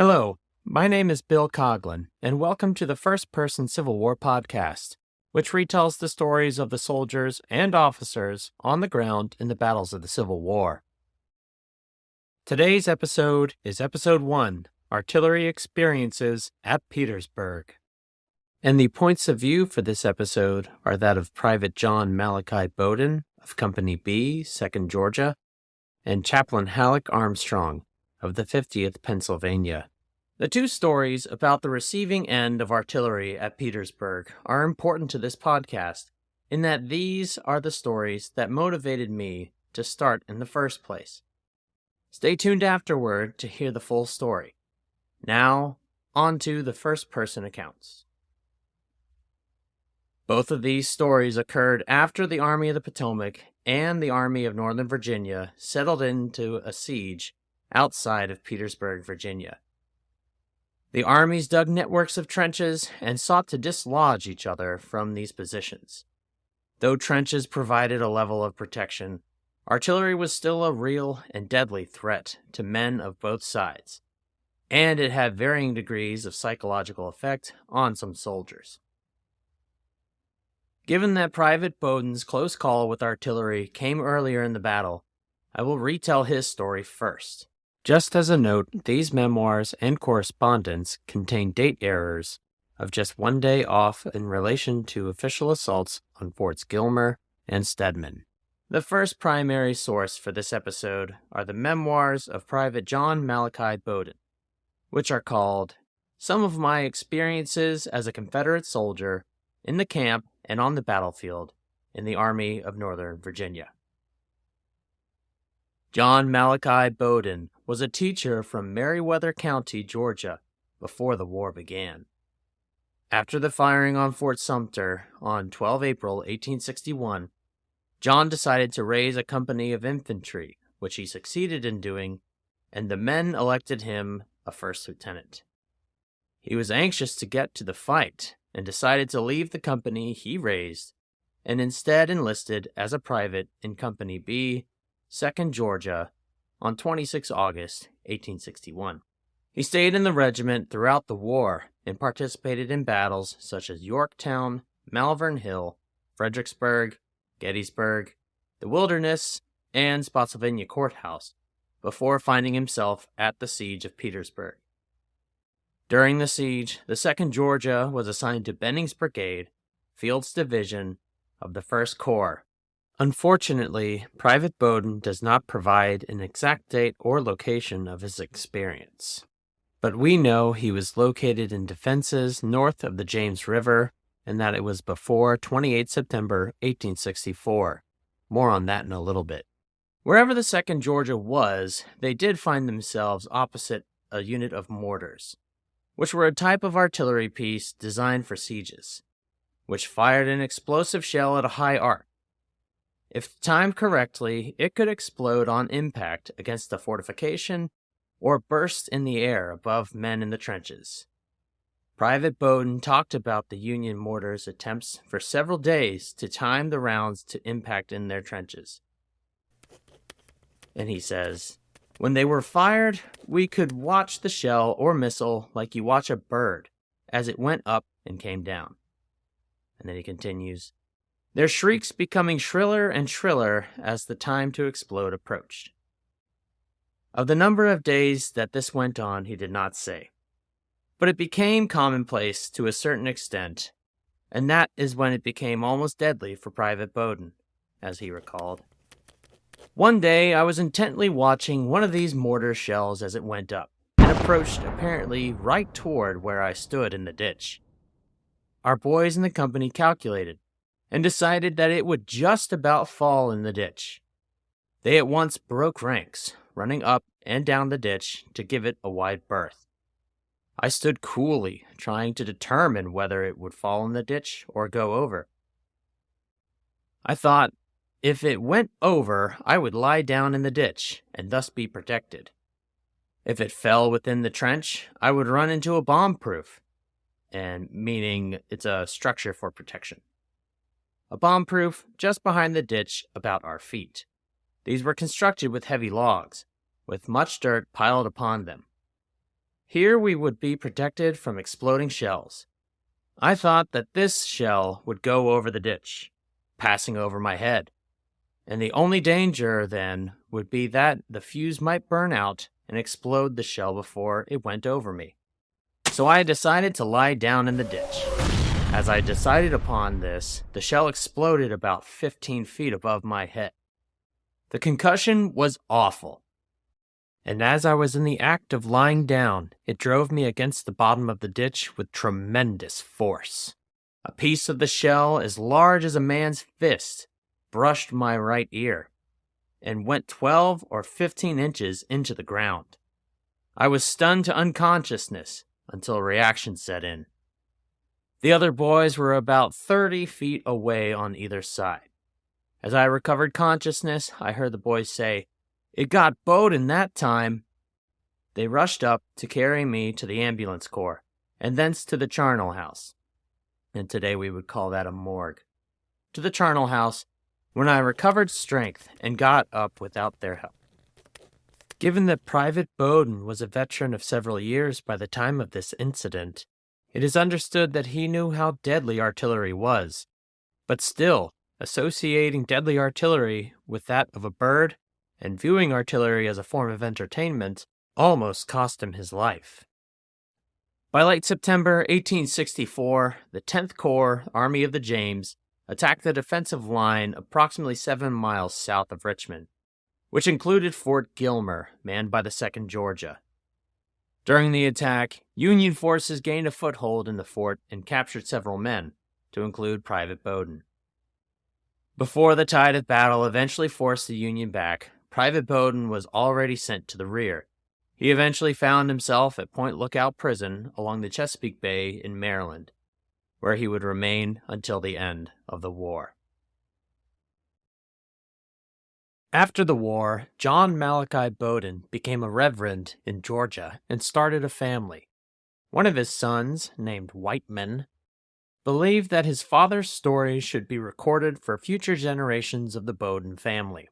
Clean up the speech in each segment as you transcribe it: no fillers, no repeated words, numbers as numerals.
Hello, my name is Bill Coughlin, and welcome to the First Person Civil War podcast, which retells the stories of the soldiers and officers on the ground in the battles of the Civil War. Today's episode is Episode 1, Artillery Experiences at Petersburg. And the points of view for this episode are that of Private John Malachi Bowden of Company B, 2nd Georgia, and Chaplain Halleck Armstrong of the 50th Pennsylvania. The two stories about the receiving end of artillery at Petersburg are important to this podcast in that these are the stories that motivated me to start in the first place. Stay tuned afterward to hear the full story. Now, on to the first-person accounts. Both of these stories occurred after the Army of the Potomac and the Army of Northern Virginia settled into a siege outside of Petersburg, Virginia. The armies dug networks of trenches and sought to dislodge each other from these positions. Though trenches provided a level of protection, artillery was still a real and deadly threat to men of both sides, and it had varying degrees of psychological effect on some soldiers. Given that Private Bowden's close call with artillery came earlier in the battle, I will retell his story first. Just as a note, these memoirs and correspondence contain date errors of just one day off in relation to official assaults on Forts Gilmer and Stedman. The first primary source for this episode are the memoirs of Private John Malachi Bowden, which are called Some of My Experiences as a Confederate Soldier in the Camp and on the Battlefield in the Army of Northern Virginia. John Malachi Bowden was a teacher from Meriwether County, Georgia, before the war began. After the firing on Fort Sumter on 12 April 1861, John decided to raise a company of infantry, which he succeeded in doing, and the men elected him a first lieutenant. He was anxious to get to the fight and decided to leave the company he raised and instead enlisted as a private in Company B, 2nd Georgia, on 26 August 1861. He stayed in the regiment throughout the war and participated in battles such as Yorktown, Malvern Hill, Fredericksburg, Gettysburg, the Wilderness, and Spotsylvania Courthouse before finding himself at the siege of Petersburg. During the siege, the 2nd Georgia was assigned to Benning's Brigade, Field's Division, of the 1st Corps. Unfortunately, Private Bowden does not provide an exact date or location of his experience, but we know he was located in defenses north of the James River and that it was before 28 September 1864. More on that in a little bit. Wherever the 2nd Georgia was, they did find themselves opposite a unit of mortars, which were a type of artillery piece designed for sieges, which fired an explosive shell at a high arc. If timed correctly, it could explode on impact against a fortification or burst in the air above men in the trenches. Private Bowden talked about the Union mortars' attempts for several days to time the rounds to impact in their trenches. And he says, "When they were fired, we could watch the shell or missile like you watch a bird as it went up and came down." And then he continues, "Their shrieks becoming shriller and shriller as the time to explode approached." Of the number of days that this went on, he did not say, but it became commonplace to a certain extent, and that is when it became almost deadly for Private Bowden, as he recalled. "One day I was intently watching one of these mortar shells as it went up, and approached apparently right toward where I stood in the ditch. Our boys in the company calculated, and decided that it would just about fall in the ditch. They at once broke ranks, running up and down the ditch to give it a wide berth. I stood coolly, trying to determine whether it would fall in the ditch or go over. I thought, if it went over, I would lie down in the ditch and thus be protected. If it fell within the trench, I would run into a bomb-proof, and meaning it's a structure for protection. A bomb-proof just behind the ditch about our feet. These were constructed with heavy logs, with much dirt piled upon them. Here we would be protected from exploding shells. I thought that this shell would go over the ditch, passing over my head, and the only danger then would be that the fuse might burn out and explode the shell before it went over me. So I decided to lie down in the ditch. As I decided upon this, the shell exploded about 15 feet above my head. The concussion was awful, and as I was in the act of lying down, it drove me against the bottom of the ditch with tremendous force. A piece of the shell as large as a man's fist brushed my right ear and went 12 or 15 inches into the ground. I was stunned to unconsciousness until reaction set in. The other boys were about 30 feet away on either side. As I recovered consciousness, I heard the boys say, "It got Bowden that time." They rushed up to carry me to the ambulance corps, and thence to the charnel house. And today we would call that a morgue. To the charnel house, when I recovered strength and got up without their help. Given that Private Bowden was a veteran of several years by the time of this incident, it is understood that he knew how deadly artillery was, but still, associating deadly artillery with that of a bird and viewing artillery as a form of entertainment almost cost him his life. By late September 1864, the 10th Corps, Army of the James, attacked the defensive line approximately 7 miles south of Richmond, which included Fort Gilmer, manned by the 2nd Georgia. During the attack, Union forces gained a foothold in the fort and captured several men, to include Private Bowden. Before the tide of battle eventually forced the Union back, Private Bowden was already sent to the rear. He eventually found himself at Point Lookout Prison along the Chesapeake Bay in Maryland, where he would remain until the end of the war. After the war, John Malachi Bowden became a reverend in Georgia and started a family. One of his sons, named Whiteman, believed that his father's story should be recorded for future generations of the Bowden family.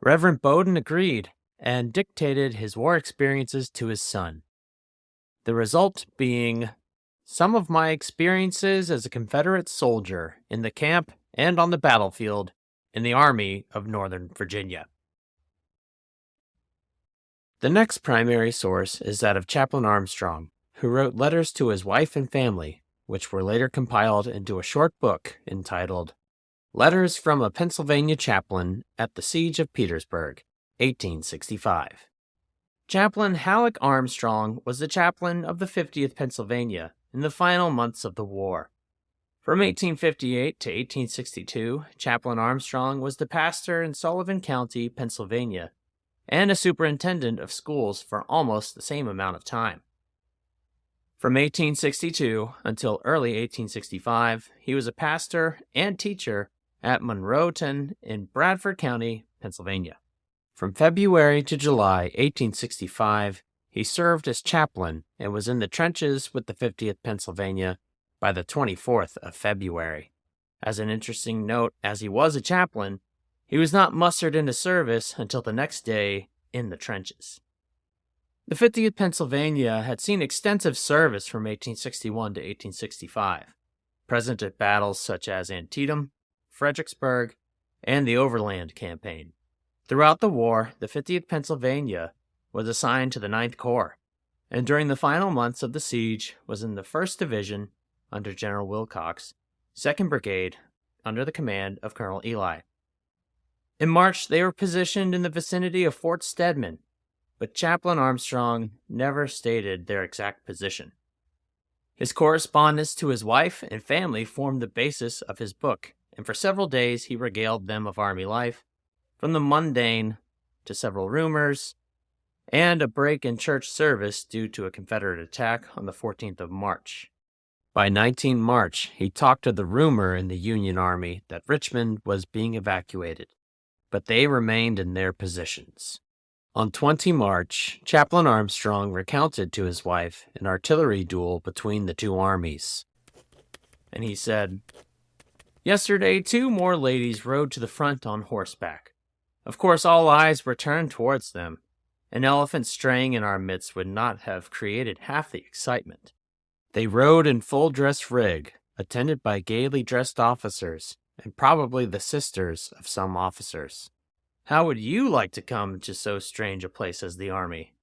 Reverend Bowden agreed and dictated his war experiences to his son. The result being some of my experiences as a Confederate soldier in the camp and on the battlefield in the Army of Northern Virginia. The next primary source is that of Chaplain Armstrong, who wrote letters to his wife and family, which were later compiled into a short book entitled Letters from a Pennsylvania Chaplain at the Siege of Petersburg, 1865. Chaplain Halleck Armstrong was the chaplain of the 50th Pennsylvania in the final months of the war. From 1858 to 1862, Chaplain Armstrong was the pastor in Sullivan County, Pennsylvania, and a superintendent of schools for almost the same amount of time. From 1862 until early 1865, he was a pastor and teacher at Monroeton in Bradford County, Pennsylvania. From February to July 1865, he served as chaplain and was in the trenches with the 50th Pennsylvania by the 24th of February. As an interesting note, as he was a chaplain, he was not mustered into service until the next day in the trenches. The 50th Pennsylvania had seen extensive service from 1861 to 1865, present at battles such as Antietam, Fredericksburg, and the Overland Campaign. Throughout the war, the 50th Pennsylvania was assigned to the 9th Corps, and during the final months of the siege was in the 1st Division under General Wilcox, 2nd Brigade under the command of Colonel Ely. In March, they were positioned in the vicinity of Fort Stedman, but Chaplain Armstrong never stated their exact position. His correspondence to his wife and family formed the basis of his book, and for several days he regaled them of Army life, from the mundane to several rumors, and a break in church service due to a Confederate attack on the 14th of March. By 19 March, he talked of the rumor in the Union Army that Richmond was being evacuated, but they remained in their positions. On 20 March, Chaplain Armstrong recounted to his wife an artillery duel between the two armies. And he said, "Yesterday 2 more ladies rode to the front on horseback. Of course all eyes were turned towards them. An elephant straying in our midst would not have created half the excitement. They rode in full dress rig, attended by gaily dressed officers, and probably the sisters of some officers. How would you like to come to so strange a place as the army?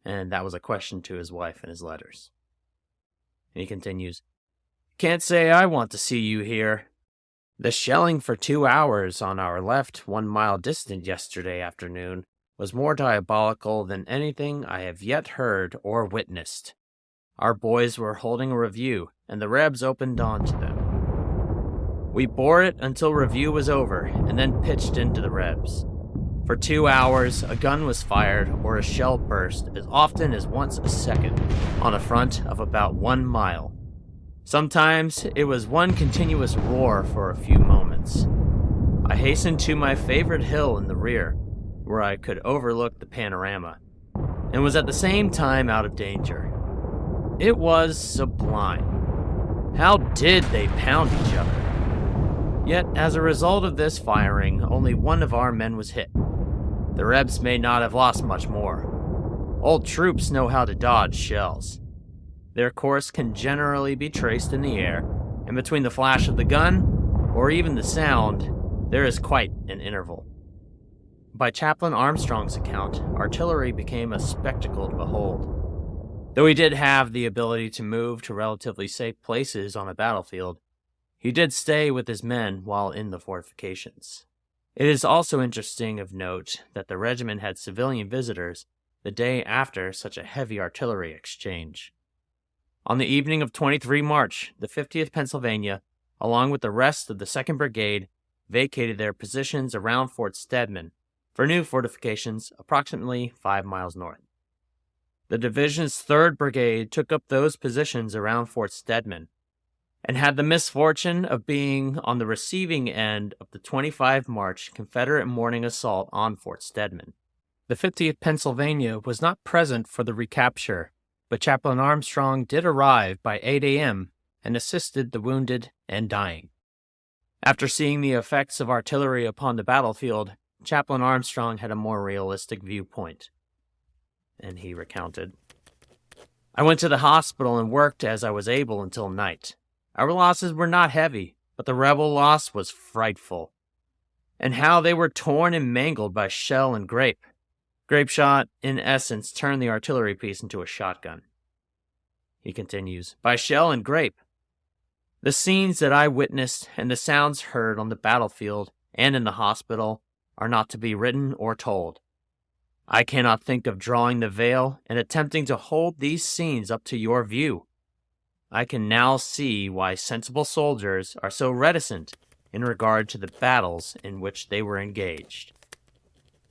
And that was a question to his wife in his letters. And he continues, Can't say I want to see you here. The shelling for 2 hours on our left, 1 mile distant yesterday afternoon, was more diabolical than anything I have yet heard or witnessed. Our boys were holding a review, and the Rebs opened on to them. We bore it until review was over, and then pitched into the Rebs. For 2 hours, a gun was fired or a shell burst as often as once a second, on a front of about 1 mile. Sometimes it was one continuous roar for a few moments. I hastened to my favorite hill in the rear, where I could overlook the panorama, and was at the same time out of danger. It was sublime. How did they pound each other? Yet, as a result of this firing, only one of our men was hit. The Rebs may not have lost much more. Old troops know how to dodge shells. Their course can generally be traced in the air, and between the flash of the gun, or even the sound, there is quite an interval. By Chaplain Armstrong's account, artillery became a spectacle to behold. Though he did have the ability to move to relatively safe places on a battlefield, he did stay with his men while in the fortifications. It is also interesting of note that the regiment had civilian visitors the day after such a heavy artillery exchange. On the evening of 23 March, the 50th Pennsylvania, along with the rest of the 2nd Brigade, vacated their positions around Fort Stedman for new fortifications approximately 5 miles north. The division's 3rd Brigade took up those positions around Fort Stedman and had the misfortune of being on the receiving end of the 25 March Confederate morning assault on Fort Stedman. The 50th Pennsylvania was not present for the recapture, but Chaplain Armstrong did arrive by 8 a.m. and assisted the wounded and dying. After seeing the effects of artillery upon the battlefield, Chaplain Armstrong had a more realistic viewpoint. And he recounted, I went to the hospital and worked as I was able until night. Our losses were not heavy, but the rebel loss was frightful. And how they were torn and mangled by shell and grape. Grape shot, in essence, turned the artillery piece into a shotgun. He continues, by shell and grape. The scenes that I witnessed and the sounds heard on the battlefield and in the hospital are not to be written or told. I cannot think of drawing the veil and attempting to hold these scenes up to your view. I can now see why sensible soldiers are so reticent in regard to the battles in which they were engaged.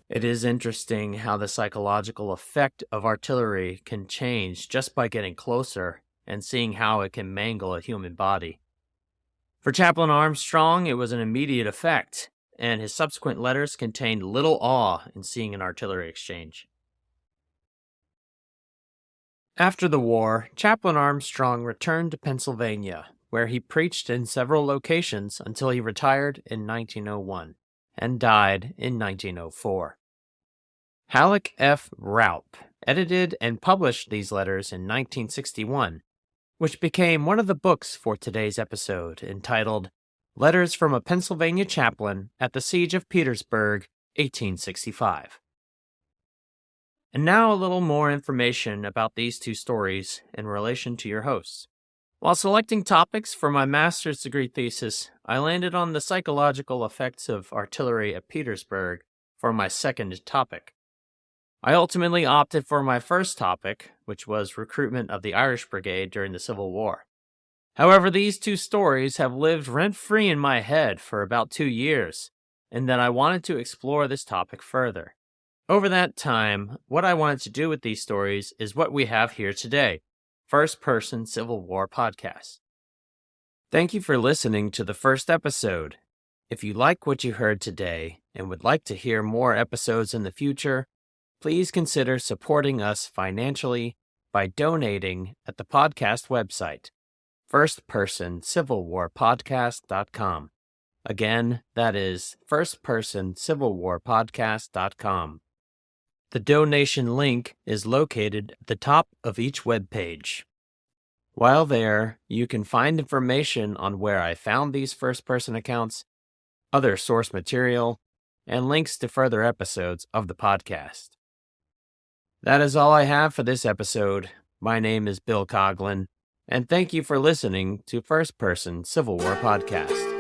It is interesting how the psychological effect of artillery can change just by getting closer and seeing how it can mangle a human body. For Chaplain Armstrong, it was an immediate effect, and his subsequent letters contained little awe in seeing an artillery exchange. After the war, Chaplain Armstrong returned to Pennsylvania, where he preached in several locations until he retired in 1901 and died in 1904. Halleck F. Raup edited and published these letters in 1961, which became one of the books for today's episode, entitled Letters from a Pennsylvania Chaplain at the Siege of Petersburg, 1865. And now a little more information about these two stories in relation to your hosts. While selecting topics for my master's degree thesis, I landed on the psychological effects of artillery at Petersburg for my second topic. I ultimately opted for my first topic, which was recruitment of the Irish Brigade during the Civil War. However, these two stories have lived rent-free in my head for about 2 years, and that I wanted to explore this topic further. Over that time, what I wanted to do with these stories is what we have here today, First Person Civil War Podcast. Thank you for listening to the first episode. If you like what you heard today and would like to hear more episodes in the future, please consider supporting us financially by donating at the podcast website, firstpersoncivilwarpodcast.com. Again, that is firstpersoncivilwarpodcast.com. The donation link is located at the top of each web page. While there, you can find information on where I found these first-person accounts, other source material, and links to further episodes of the podcast. That is all I have for this episode. My name is Bill Coughlin, and thank you for listening to First Person Civil War Podcast.